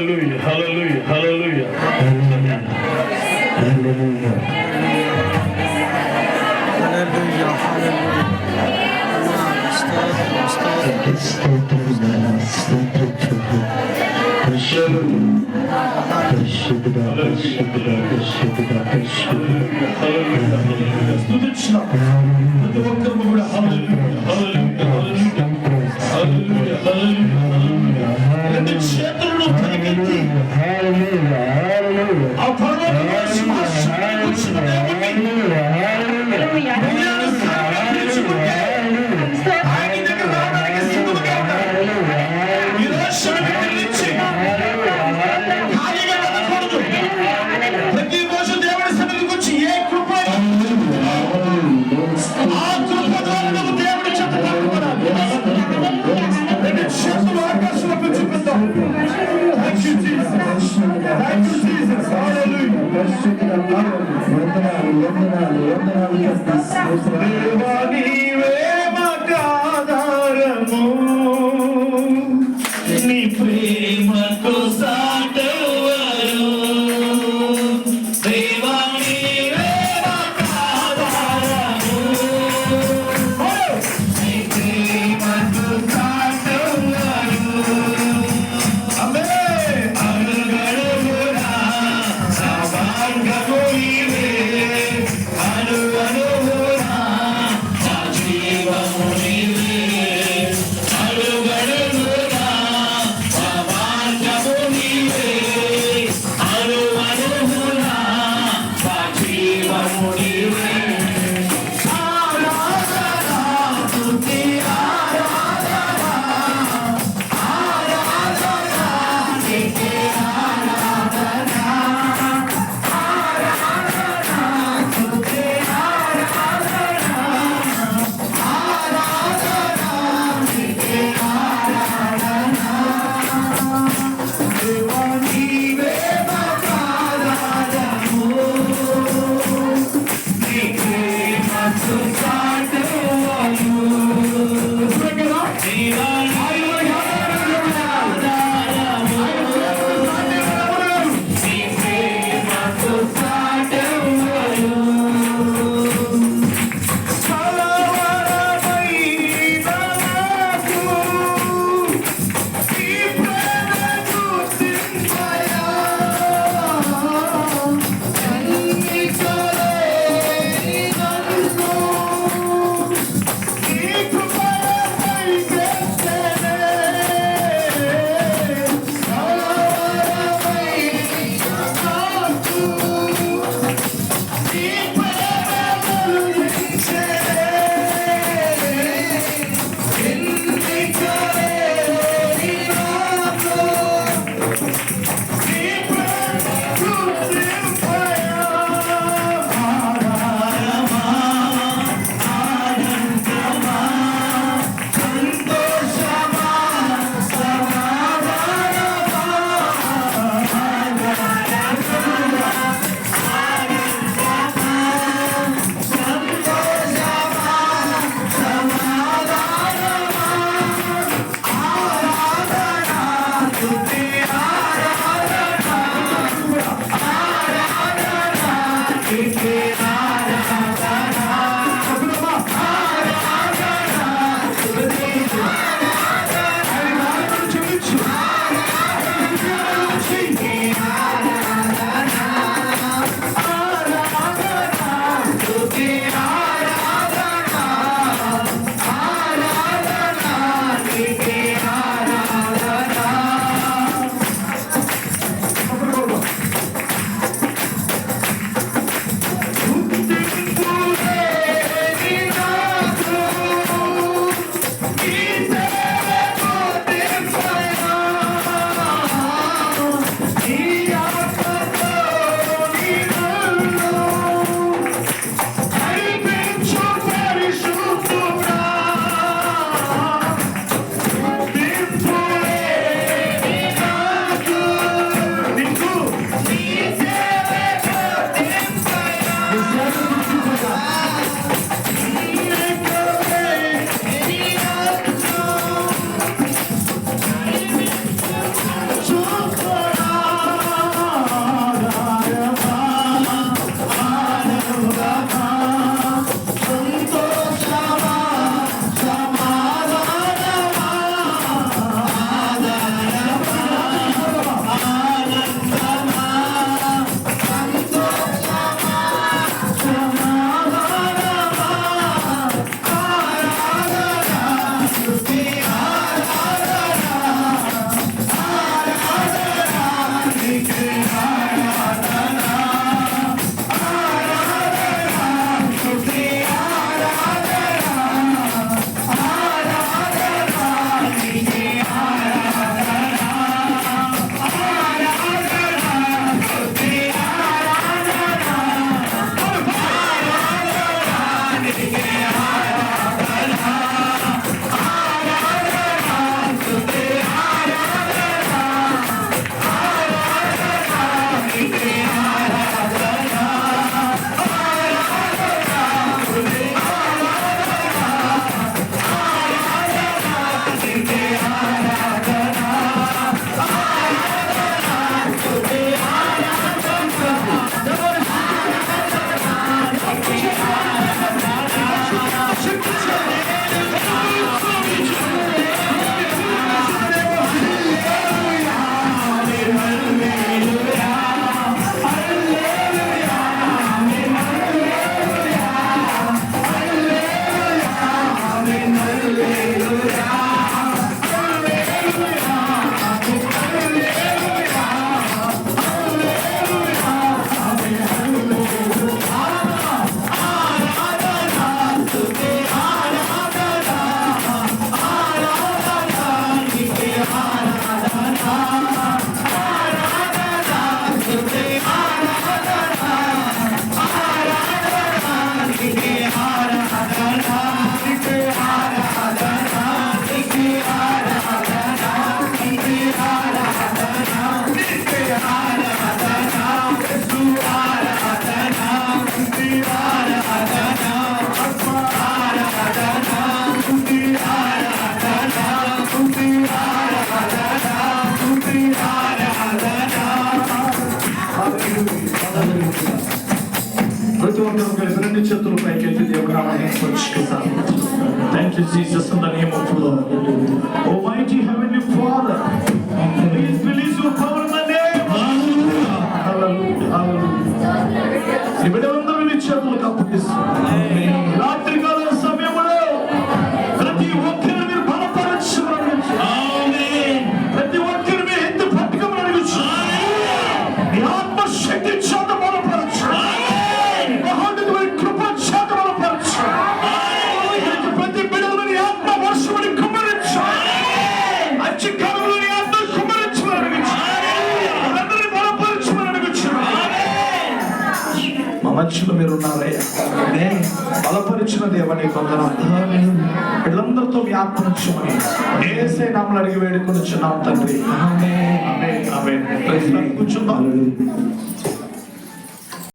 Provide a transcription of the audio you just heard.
హల్లెలూయా హల్లెలూయా హల్లెలూయా హల్లెలూయా చేతులను పైకెత్తి ఆ పర్వతం సింహాసనం కూర్చున్న దేవుణ్ణి ఆయన దగ్గర రావడానికి సిద్ధంగా ఉన్నారు. ఈ రోజు నుంచి ఖాళీగా ఉండకూడదు. ప్రతిరోజు దేవుడి సన్నిధికి వచ్చి ఏ కృప ఆ కృప ద్వారా నువ్వు దేవుడి చెంత కలుగుకోవాలి. రెండు చేతులు ఆకాశంలోకి చూపిద్దాం. Thank you, Jesus. Thank you, Jesus. Hallelujah. దేవా నీవే మాకాధారము, నీ ప్రేమకు సాటెవరు. దేవా నీవే మాకాధారము, నీ ప్రేమకు సాటెవరు. ఆమేన్. అడుగడుగునా నా మార్గము నీవే, అడుగడుగునా ప్రతి ఒక్కరు కలిసి రెండు చేతులు పైకెత్తి దేవుని నామాన్ని స్మరించుకుంటారు. Thank you, Jesus, in the name of the Lord. Almighty Heavenly Father, please release your power in the name. Hallelujah. Hallelujah. ఈ బిడ్డలందరూ నీ చేతులకు అప్పగిస్తున్నారు. రాత్రికాల సమయంలో ప్రతి ఒక్కరిని మీరు బలపరచమని, ప్రతి ఒక్కరిని మీ ఎత్తు పట్టుకోమని అడుగుచున్నాను. మీ ఆత్మశక్తి చేత బలపరచు, మహోన్నతమైన కృప చేత బలపరచు. ప్రతి బిడ్డలని ఆత్మ వర్షమని కుమ్మరించు, అంత్యకాలంలోని ఆత్మ కుమ్మరించమని అడుగుచున్నాను. అందరినీ బలపరచమని అడుగుచున్నాను. మా మధ్యలో మీరు ఉన్నారయ్యా, బలపరిచిన దేవని కొందనాలు. వీళ్ళందరితో మీ ఆత్మనిచ్చమని యేసే నామములో అడిగి వేడుకొనుచున్నాం తండ్రి. ఆమేన్. ఆమేన్. కూర్చుందాం.